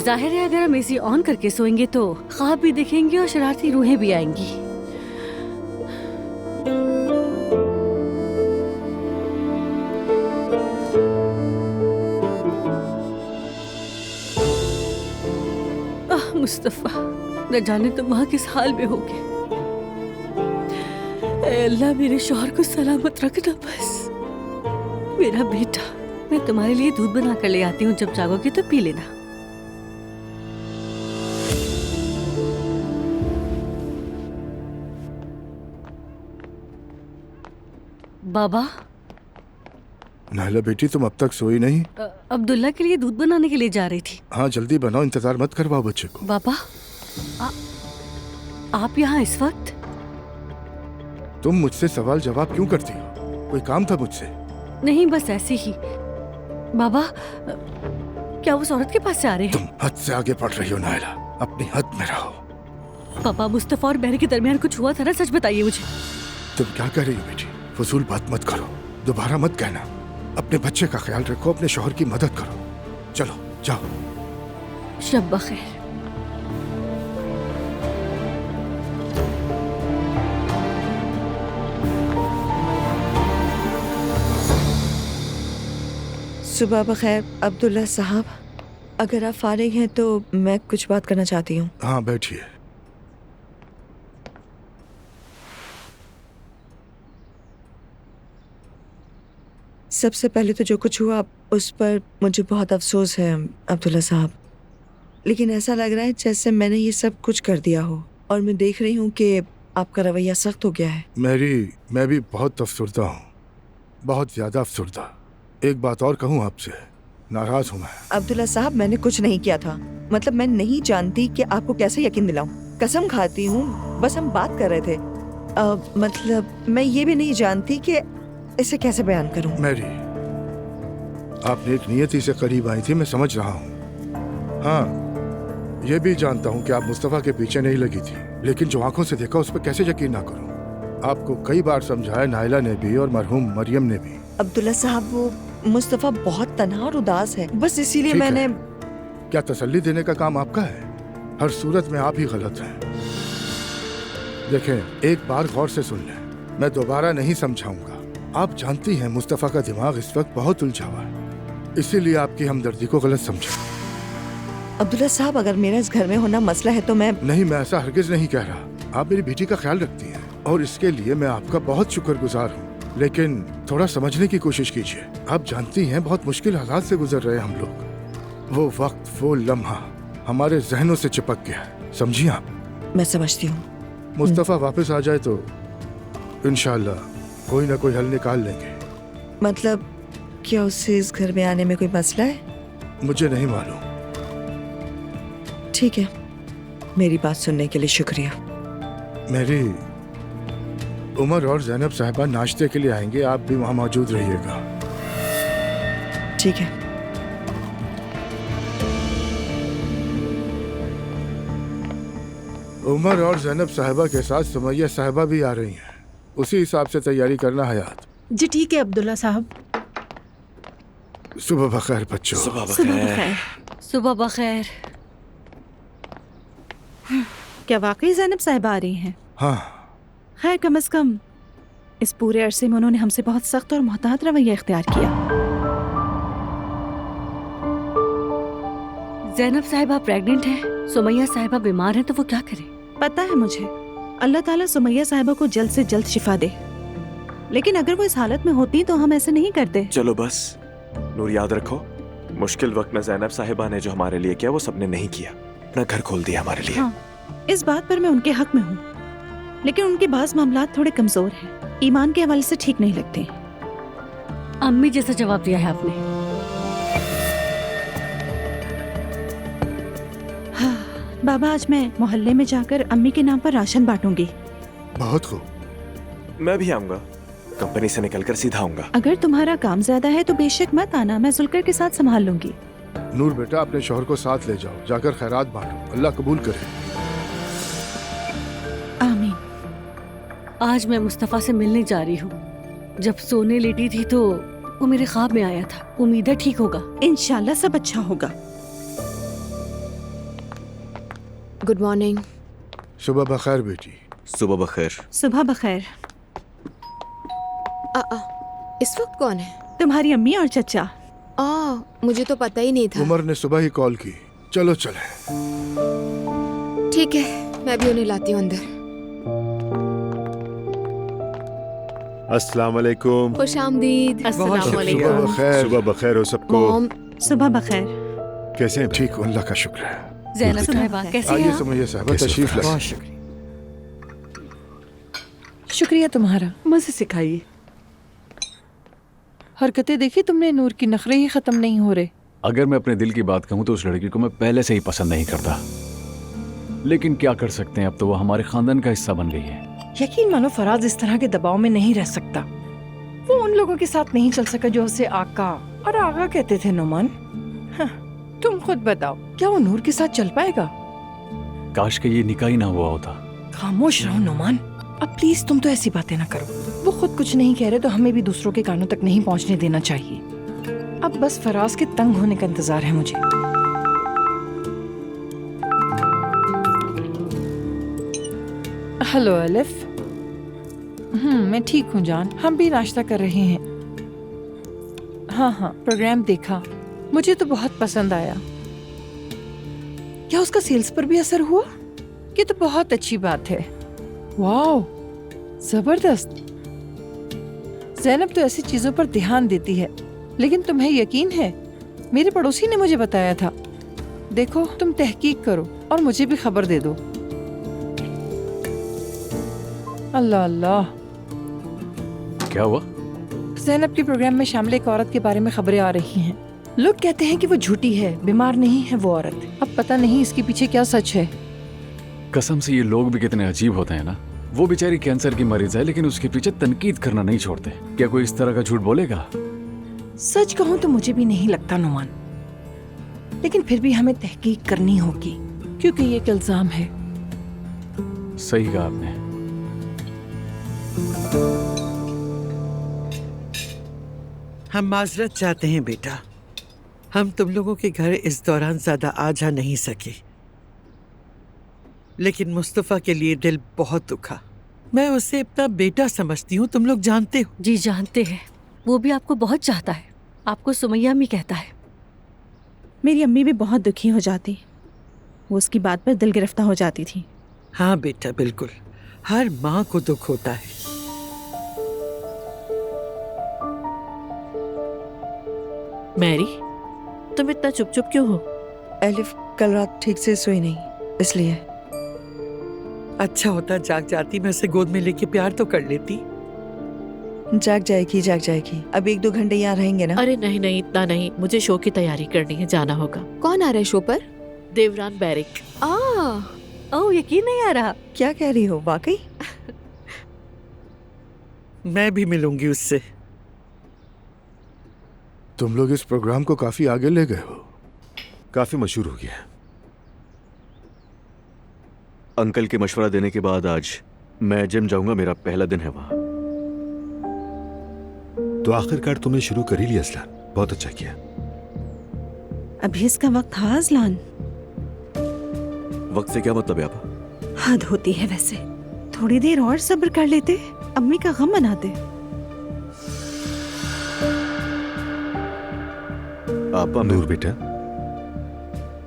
Speaker 2: जाहिर है अगर हम एसी ऑन करके सोएंगे तो ख्वाब भी देखेंगे और शरारती रूहें भी आएंगी। मुस्तफा, न जाने तुम वहाँ किस हाल में होगे। ऐ अल्लाह मेरे शौहर को सलामत रखना बस। मेरा बेटा, मैं तुम्हारे लिए दूध बना कर ले आती हूँ, जब जागोगे तो पी लेना। बाबा।
Speaker 16: नायला बेटी, तुम अब तक सोई नहीं?
Speaker 2: अब्दुल्ला के लिए दूध बनाने के लिए जा रही थी।
Speaker 16: हाँ जल्दी बनाओ, इंतजार मत करवाओ बच्चे को।
Speaker 2: बाबा, आप यहाँ इस वक्त?
Speaker 16: तुम मुझसे सवाल जवाब क्यों करती हो? कोई काम था मुझसे?
Speaker 2: नहीं, बस ऐसे ही। बाबा, क्या उस औरत के पास से आ रहे हैं?
Speaker 16: तुम हद से आगे बढ़ रही हो नायला, अपनी हद में रहो।
Speaker 2: पापा, मुस्तफा और बहन के दरमियान कुछ हुआ था ना? सच बताइए मुझे।
Speaker 16: तुम क्या कह रही हो बेटी? फजूल बात मत करो, दोबारा मत कहना। अपने बच्चे का ख्याल रखो, अपने शौहर की मदद करो। चलो जाओ।
Speaker 2: शब बखैर।
Speaker 10: सुबह बखैर अब्दुल्ला साहब, अगर आप फारिग हैं तो मैं कुछ बात करना चाहती हूँ।
Speaker 16: हाँ बैठिए।
Speaker 10: सबसे पहले तो जो कुछ हुआ उस पर मुझे बहुत अफसोस है अब्दुल्ला साहब, लेकिन ऐसा लग रहा है जैसे मैंने ये सब कुछ कर दिया हो और मैं देख रही हूँ कि आपका रवैया सख्त हो गया है।
Speaker 16: मैं भी बहुत अफसरदा हूँ, बहुत ज़्यादा अफसरदा। एक बात और कहूँ आपसे, नाराज़ हूँ मैं।
Speaker 10: अब्दुल्ला साहब, मैंने कुछ नहीं किया था। मतलब मैं नहीं जानती कि आपको कैसे यकीन दिलाऊं। कसम खाती हूँ, बस हम बात कर रहे थे। मतलब मैं ये भी नहीं जानती कि इसे कैसे बयान करूं।
Speaker 16: मैरी, आपने एक नियति से करीब आई थी, मैं समझ रहा हूँ। हाँ, ये भी जानता हूँ कि आप मुस्तफ़ा के पीछे नहीं लगी थी, लेकिन जो आंखों से देखा उस पर कैसे यकीन ना करूँ। आपको कई बार समझाया, नायला ने भी और मरहूम मरियम ने भी।
Speaker 10: अब्दुल्ला साहब, वो मुस्तफ़ा बहुत तन्हा और उदास है, बस इसीलिए मैंने।
Speaker 16: क्या तसल्ली देने का काम आपका है? हर सूरत में आप ही गलत हैं। देखें, एक बार गौर से सुन लें, मैं दोबारा नहीं समझाऊंगा। आप जानती हैं मुस्तफ़ा का दिमाग इस वक्त बहुत उलझा हुआ है, इसीलिए आपकी हमदर्दी को गलत समझा।
Speaker 10: अब्दुल्ला साहब, अगर मेरा इस घर में होना मसला है तो मैं
Speaker 16: ऐसा हरगिज नहीं कह रहा। आप मेरी बेटी का ख्याल रखती हैं और इसके लिए मैं आपका बहुत शुक्रगुजार हूँ, लेकिन थोड़ा समझने की कोशिश कीजिए। आप जानती हैं बहुत मुश्किल हालात से गुजर रहे हैं हम लोग। वो वक्त, वो लम्हा हमारे जहनों से चिपक गया है, समझिए आप?
Speaker 10: मैं समझती हूँ।
Speaker 16: मुस्तफ़ा वापस आ जाए तो इंशाअल्लाह कोई ना कोई हल निकाल लेंगे।
Speaker 10: मतलब क्या उससे इस घर में आने में कोई मसला है?
Speaker 16: मुझे नहीं मालूम।
Speaker 10: ठीक है, मेरी बात सुनने के लिए शुक्रिया।
Speaker 16: मेरी उमर और ज़ैनब साहिबा नाश्ते के लिए आएंगे, आप भी वहाँ मौजूद रहिएगा।
Speaker 10: ठीक है।
Speaker 16: उमर और जैनब साहिबा के साथ सुमैया साहिबा भी आ रही हैं। उसी हिसाब से तैयारी करना हयात।
Speaker 7: जी ठीक है अब्दुल्ला साहब।
Speaker 16: सुबह बखैर बच्चों।
Speaker 8: सुबह
Speaker 7: बखैर।
Speaker 14: सुबह बखैर।
Speaker 7: क्या वाकई जैनब साहिबा आ रही हैं?
Speaker 16: हाँ।
Speaker 7: खैर कम से कम इस पूरे अरसे में उन्होंने हमसे बहुत सख्त और मोहतात रवैया इख्तियार किया।
Speaker 14: जैनब साहिबा प्रेग्नेंट है, सुमैया साहिबा बीमार है, तो वो क्या करे?
Speaker 7: पता है मुझे। अल्लाह ताला सुमैया साहिबा को जल्द से जल्द शिफा दे। लेकिन अगर वो इस हालत में होती तो हम ऐसे नहीं करते।
Speaker 8: चलो बस नूर, याद रखो मुश्किल वक्त में जैनब साहिबा ने जो हमारे लिए किया वो सबने नहीं किया। अपना घर खोल दिया हमारे लिए।
Speaker 7: हाँ, इस बात पर मैं उनके हक में हूँ, लेकिन उनके बाज़ मामलात थोड़े कमजोर हैं, ईमान के हवाले से ठीक नहीं लगते।
Speaker 14: अम्मी जैसा जवाब दिया है आपने।
Speaker 7: हाँ, बाबा आज मैं मोहल्ले में जाकर अम्मी के नाम पर राशन बांटूंगी।
Speaker 16: बहुत खूब।
Speaker 8: मैं भी आऊंगा, कंपनी से निकलकर सीधा आऊंगा।
Speaker 7: अगर तुम्हारा काम ज्यादा है तो बेशक मत आना, मैं जुल्कर के साथ संभाल लूंगी।
Speaker 16: नूर बेटा, अपने शौहर को साथ ले जाओ, जाकर खैरात बांटो, अल्लाह कबूल करे।
Speaker 7: आमीन।
Speaker 14: आज मैं मुस्तफ़ा से मिलने जा रही हूँ। जब सोने लेटी थी तो वो मेरे ख्वाब में आया था। उम्मीद है ठीक होगा।
Speaker 7: इंशाल्लाह सब अच्छा होगा।
Speaker 9: Good morning.
Speaker 16: सुबह बखैर बेटी।
Speaker 4: सुबह बखैर।
Speaker 7: सुबह बखैर।
Speaker 9: इस वक्त कौन है?
Speaker 7: तुम्हारी अम्मी और चचा।
Speaker 9: मुझे तो पता ही नहीं था।
Speaker 16: उमर ने सुबह ही कॉल की। चलो चले।
Speaker 9: ठीक है, मैं भी उन्हें लाती हूँ अंदर।
Speaker 5: अस्सलाम वालेकुम।
Speaker 9: खुश आमदीद।
Speaker 16: सुबह बखैर। सुबह बखैर हो सबको।
Speaker 7: सुबह बखैर।
Speaker 16: कैसे हैं? ठीक, अल्लाह का शुक्र है।
Speaker 14: ज़ैनब साहिबा कैसी हैं?
Speaker 16: आइए सुमैया साहिबा, तशरीफ लाइए।
Speaker 6: बहुत शुक्रिया तुम्हारा।
Speaker 13: मजे सिखाइए।
Speaker 6: हरकतें देखी तुमने? नूर की नखरे ही खत्म नहीं हो रहे।
Speaker 1: अगर मैं अपने दिल की बात कहूँ तो उस लड़की को मैं पहले से ही पसंद नहीं करता, लेकिन क्या कर सकते हैं, अब तो वो हमारे खानदान का हिस्सा बन गई है।
Speaker 6: यकीन मानो फराज इस तरह के दबाव में नहीं रह सकता। वो उन लोगों के साथ नहीं चल सका जो उसे आका और आगा कहते थे। नुमान, हाँ, तुम खुद बताओ, क्या वो नूर के साथ चल पाएगा?
Speaker 1: काश के ये निकाह ही ना हुआ होता।
Speaker 6: खामोश रहो नुमान, अब प्लीज तुम तो ऐसी बातें ना करो। वो खुद कुछ नहीं कह रहे तो हमें भी दूसरों के कानों तक नहीं पहुंचने देना चाहिए। अब बस फराज के तंग होने का इंतजार है मुझे। हेलो अलिफ। मैं ठीक हूँ जान, हम भी नाश्ता कर रहे हैं। हाँ, प्रोग्राम देखा, मुझे तो बहुत पसंद आया। क्या उसका सेल्स पर भी असर हुआ? ये तो बहुत अच्छी बात है। वाह, जबरदस्त। ज़ैनब तो ऐसी चीजों पर ध्यान देती है, लेकिन तुम्हें यकीन है, मेरे पड़ोसी ने मुझे बताया था। देखो, तुम तहकीक करो और मुझे भी खबर दे दो। अल्लाह अल्लाह।
Speaker 1: क्या हुआ?
Speaker 6: ज़ैनब के प्रोग्राम में शामिल एक औरत के बारे में खबरें आ रही हैं। लोग कहते हैं कि वो झूठी है, बीमार नहीं है वो औरत। अब पता नहीं इसके पीछे क्या सच है।
Speaker 1: कसम से ये लोग भी कितने अजीब होते हैं ना। वो बेचारी कैंसर की मरीज है, लेकिन उसके पीछे तनकीद करना नहीं छोड़ते। क्या कोई इस तरह का झूठ बोलेगा?
Speaker 6: सच कहूं तो मुझे भी नहीं लगता नुमान, लेकिन फिर भी हमें तहकीक करनी होगी, क्योंकि ये एक इल्जाम है।
Speaker 1: सही कहा आपने।
Speaker 17: हम माजरत चाहते हैं बेटा, हम तुम लोगों के घर इस दौरान ज्यादा आ जा नहीं सके, लेकिन मुस्तफ़ा के लिए दिल बहुत दुखा। मैं उसे अपना बेटा समझती हूँ, तुम लोग जानते हो।
Speaker 14: जी जानते हैं, वो भी आपको बहुत चाहता है। आपको सुमैया भी कहता है।
Speaker 7: मेरी अम्मी भी बहुत दुखी हो जाती, वो उसकी बात पर दिल गिरफ्तार हो जाती थी।
Speaker 17: हाँ बेटा, बिल्कुल, हर माँ को दुख होता है।
Speaker 13: मैरी, तुम इतना चुप चुप क्यों हो?
Speaker 10: एलिफ कल रात ठीक से सोई नहीं, इसलिए।
Speaker 17: अच्छा होता जाग जाती, मैं उसे गोद में लेके प्यार तो कर लेती।
Speaker 10: जाग जाएगी। अब 1-2 घंटे यहाँ रहेंगे ना?
Speaker 13: अरे नहीं नहीं, इतना नहीं, मुझे शो की तैयारी करनी है, जाना होगा।
Speaker 9: कौन आ रहा है शो पर?
Speaker 13: देवरान बैरिक।
Speaker 14: ओह, यकीन नहीं आ रहा।
Speaker 10: क्या कह रही हो? वाकई?
Speaker 17: मैं भी मिलूंगी उससे।
Speaker 16: तुम लोग इस प्रोग्राम को काफी आगे ले गए हो।
Speaker 5: काफी मशहूर हो गया।
Speaker 4: अंकल के मशवरा देने के बाद आज मैं जिम जाऊंगा। मेरा पहला दिन है वहां।
Speaker 5: तो आखिरकार तुमने शुरू कर ही लिया असलान, बहुत अच्छा किया।
Speaker 7: अभी इसका वक्त था अजलान।
Speaker 4: वक्त से क्या मतलब है आपा?
Speaker 7: हद होती है वैसे। थोड़ी देर और सब्र कर लेते, अम्मी का गम मनाते।
Speaker 4: आपा
Speaker 5: नूर बेटा,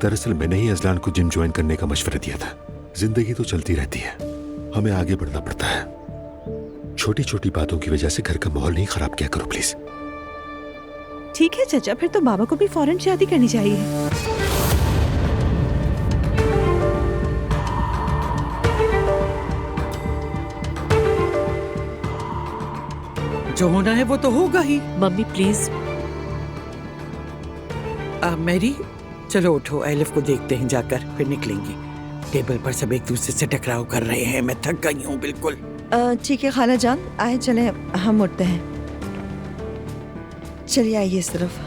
Speaker 5: दरअसल मैंने ही अजलान को जिम ज्वाइन करने का मशवरा दिया था। जिंदगी तो चलती रहती है, हमें आगे बढ़ना पड़ता है। छोटी छोटी बातों की वजह से घर का माहौल नहीं खराब किया करो प्लीज।
Speaker 7: ठीक है चाचा, फिर तो बाबा को भी फौरन शादी करनी चाहिए।
Speaker 17: जो होना है वो तो होगा ही।
Speaker 13: Mummy please.
Speaker 17: मैरी, चलो उठो, एलिफ को देखते हैं जाकर, फिर निकलेंगे। टेबल पर सब एक दूसरे से टकराव कर रहे हैं, मैं थक गई हूँ बिल्कुल।
Speaker 10: ठीक है खाला जान, आए चले हम उठते हैं। चलिए आइए इस तरफ।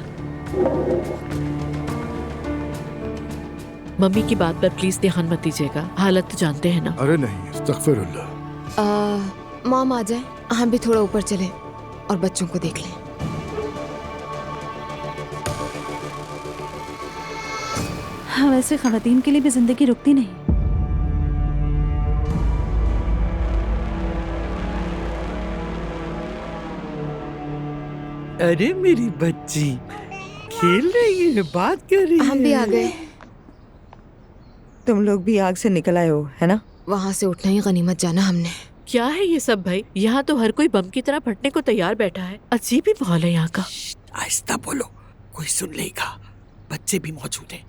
Speaker 13: मम्मी की बात पर प्लीज ध्यान मत दीजिएगा, हालत तो जानते हैं ना।
Speaker 16: अरे नहीं, अस्तगफिरुल्लाह।
Speaker 9: मॉम आ जाए, हम भी थोड़ा ऊपर चले और बच्चों को देख लें।
Speaker 7: हाँ, वैसे खवातीन के लिए भी जिंदगी रुकती नहीं।
Speaker 17: अरे मेरी बच्ची खेल रही है, बात कर रही है।
Speaker 9: हम भी आ गए।
Speaker 10: तुम लोग भी आग से निकल आए हो, है ना?
Speaker 9: वहाँ से उठना ही गनीमत जाना हमने।
Speaker 13: क्या है ये सब भाई? यहाँ तो हर कोई बम की तरह फटने को तैयार बैठा है। अजीब ही माहौल है यहाँ का।
Speaker 17: आहिस्ता बोलो, कोई सुन लेगा। बच्चे भी मौजूद हैं।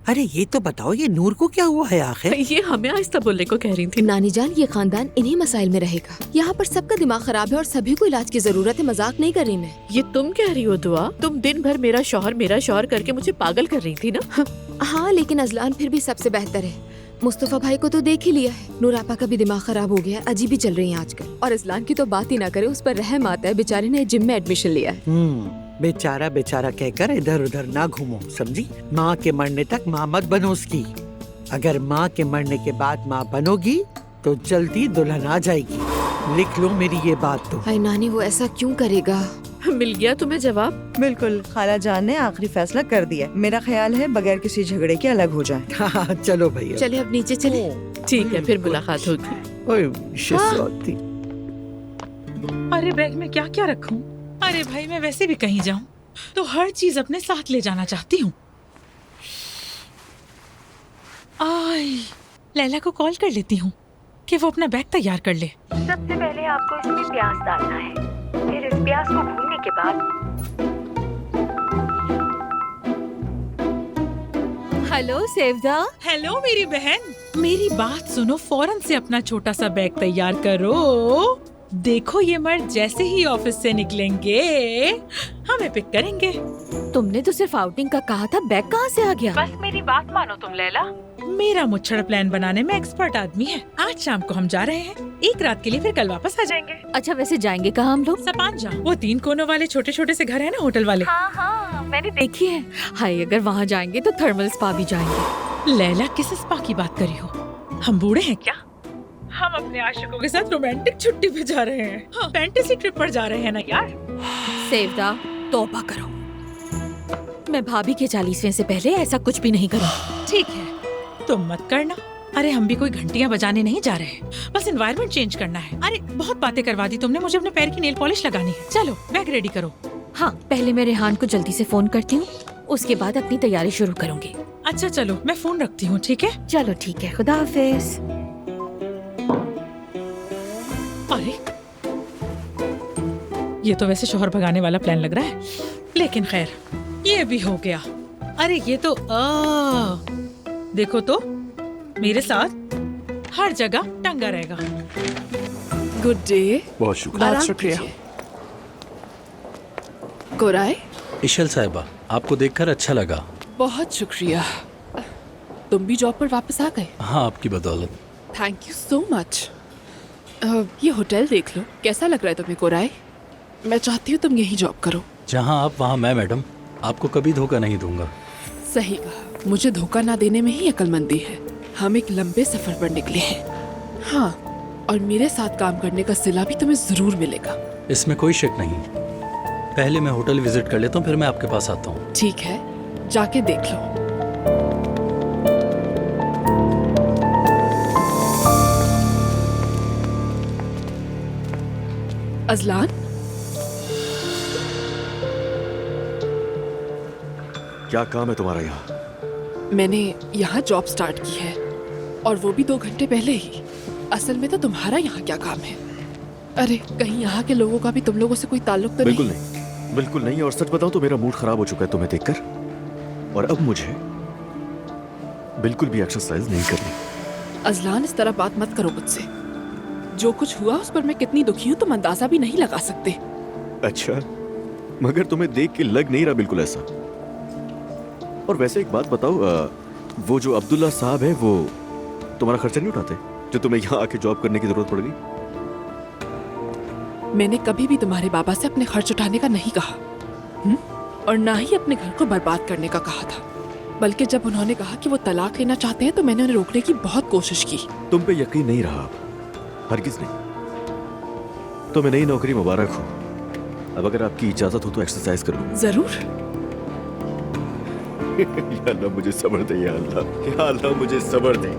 Speaker 17: अरे ये तो बताओ, ये नूर को क्या हुआ है आखिर?
Speaker 13: ये हमें आहिस्ता बोलने को कह रही थी।
Speaker 9: नानी जान, ये खानदान इन्हीं मसाइल में रहेगा। यहाँ पर सबका दिमाग खराब है और सभी को इलाज की जरूरत है। मजाक नहीं कर रही मैं।
Speaker 13: ये तुम कह रही हो दुआ? तुम दिन भर मेरा शौहर करके मुझे पागल कर रही थी ना।
Speaker 9: हाँ, लेकिन अजलान फिर भी सबसे बेहतर है। मुस्तफा भाई को तो देख ही लिया है। नूर आपा का भी दिमाग खराब हो गया, अजीब ही चल रही है आजकल। और अजलान की तो बात ही ना करे, उस पर रहम आता है। बेचारे ने जिम में एडमिशन लिया है।
Speaker 17: बेचारा बेचारा कहकर इधर उधर ना घूमो, समझी? माँ के मरने तक माँ मत बनो उसकी। अगर माँ के मरने के बाद माँ बनोगी तो जल्दी दुल्हन आ जाएगी। लिख लो मेरी ये बात। तो
Speaker 9: हाय नानी, वो ऐसा क्यों करेगा?
Speaker 13: मिल गया तुम्हें जवाब?
Speaker 10: बिल्कुल, खाला जान ने आखिरी फैसला कर दिया। मेरा ख्याल है बगैर किसी झगड़े के अलग हो जाए।
Speaker 17: हाँ, चलो भैया,
Speaker 9: चले अब नीचे चले।
Speaker 13: ठीक है, फिर मुलाकात होगी।
Speaker 3: अरे बैग में क्या क्या रखूं? अरे भाई, मैं वैसे भी कहीं जाऊं तो हर चीज अपने साथ ले जाना चाहती हूँ। आई, लैला को कॉल कर लेती हूँ कि वो अपना बैग तैयार कर ले।
Speaker 18: सबसे पहले आपको इसमें प्याज डालना है, फिर इस प्याज को भूनने के बाद।
Speaker 2: हेलो सेवदा।
Speaker 3: हेलो मेरी बहन, मेरी बात सुनो, फौरन से अपना छोटा सा बैग तैयार करो। देखो ये मर्द जैसे ही ऑफिस से निकलेंगे हमें पिक करेंगे।
Speaker 2: तुमने तो सिर्फ आउटिंग का कहा था, बैग कहाँ से आ गया?
Speaker 18: बस मेरी बात मानो तुम लैला।
Speaker 3: मेरा मुच्छड़ प्लान बनाने में एक्सपर्ट आदमी है। आज शाम को हम जा रहे हैं, एक रात के लिए, फिर कल वापस आ जाएंगे।
Speaker 2: अच्छा, वैसे जाएंगे कहाँ हम लोग?
Speaker 3: सपांजा, वो 3 कोनों वाले छोटे छोटे से घर है ना, होटल वाले।
Speaker 18: हाँ हाँ, मैंने
Speaker 2: देखी है। हाय, अगर वहाँ जाएंगे तो थर्मल स्पा भी जाएंगे।
Speaker 3: लैला, किस स्पा की बात करी हो? हम बूढ़े हैं क्या? हम अपने आशिकों के साथ रोमांटिक छुट्टी पे जा रहे हैं। हाँ, फैंटेसी ट्रिप पर जा रहे हैं ना यार।
Speaker 2: सेवदा, तौबा करो। मैं भाभी के 40वें से पहले ऐसा कुछ भी नहीं करूँ।
Speaker 3: ठीक है, तुम मत करना। अरे हम भी कोई घंटियां बजाने नहीं जा रहे, बस एनवायरनमेंट चेंज करना है। अरे बहुत बातें करवा दी तुमने, मुझे अपने पैर की नेल पॉलिश लगानी है। चलो बैग रेडी करो।
Speaker 2: हाँ, पहले मैं रेहान को जल्दी से फोन करती हूँ, उसके बाद अपनी तैयारी शुरू करूँगी।
Speaker 3: अच्छा चलो, मैं फोन रखती हूँ। ठीक है?
Speaker 2: चलो ठीक है, खुदा हाफिज।
Speaker 3: अरे ये तो वैसे शोहर भगाने वाला प्लान लग रहा है, लेकिन खैर ये भी हो गया। अरे ये तो देखो तो, मेरे साथ हर जगह टंगा रहेगा।
Speaker 15: Good day.
Speaker 4: बहुत शुक्रिया।
Speaker 15: बहुत शुक्रिया। कोराय,
Speaker 11: इशल साहिबा, आपको देखकर अच्छा लगा।
Speaker 15: बहुत शुक्रिया। तुम भी जॉब पर वापस आ गए?
Speaker 11: हाँ, आपकी बदौलत।
Speaker 15: Thank you so much. ये होटल देख लो, कैसा लग रहा है तुम्हें कोराय? मैं चाहती हूँ तुम यही जॉब करो।
Speaker 11: जहाँ आप वहाँ मैं मैडम, आपको कभी धोखा नहीं दूंगा।
Speaker 15: सही कहा, मुझे धोखा ना देने में ही अक्लमंदी है। हम एक लंबे सफर पर निकले हैं। हाँ, और मेरे साथ काम करने का सिला भी तुम्हें जरूर मिलेगा।
Speaker 11: इसमें कोई शक नहीं। पहले मैं होटल विजिट कर लेता हूँ, फिर मैं आपके पास आता हूँ।
Speaker 15: ठीक है, जाके देख लो। अजलान,
Speaker 4: क्या काम है तुम्हारा यहाँ?
Speaker 15: मैंने यहाँ जॉब स्टार्ट की है और वो भी 2 घंटे पहले ही। असल में तो तुम्हारा यहाँ क्या काम है? अरे कहीं यहाँ के लोगों का भी तुम लोगों से कोई ताल्लुक तो
Speaker 4: बिल्कुल
Speaker 15: नहीं?
Speaker 4: नहीं, बिल्कुल नहीं। और सच बताऊं तो मेरा मूड खराब हो चुका है तुम्हें देखकर, और अब मुझे बिल्कुल भी एक्सरसाइज नहीं करनी।
Speaker 15: अजलान, इस तरह बात मत करो मुझसे। जो कुछ हुआ उस पर मैं कितनी दुखी हूँ तुम अंदाजा भी नहीं लगा सकते।
Speaker 4: अच्छा, मगर तुम्हें देख के लग नहीं रहा बिल्कुल ऐसा। और वैसे एक बात बताओ, वो जो अब्दुल्ला साहब है वो तुम्हारा खर्चा नहीं उठाते जो तुम्हें यहाँ आके जॉब करने की जरूरत पड़ गई?
Speaker 15: मैंने कभी भी तुम्हारे बाबा से अपने खर्च उठाने का नहीं कहा, और ना ही अपने घर को बर्बाद करने का कहा था। बल्कि जब उन्होंने कहा कि वो तलाक लेना चाहते हैं तो मैंने उन्हें रोकने की बहुत कोशिश की।
Speaker 4: तुम पे यकीन नहीं रहा अब, हरगिज नहीं। तुम्हें नई नौकरी मुबारक हो। अब अगर आपकी इजाजत हो तो एक्सरसाइज कर लूं।
Speaker 15: जरूर।
Speaker 4: या अल्लाह मुझे सब्र दे, या अल्लाह मुझे सब्र दे।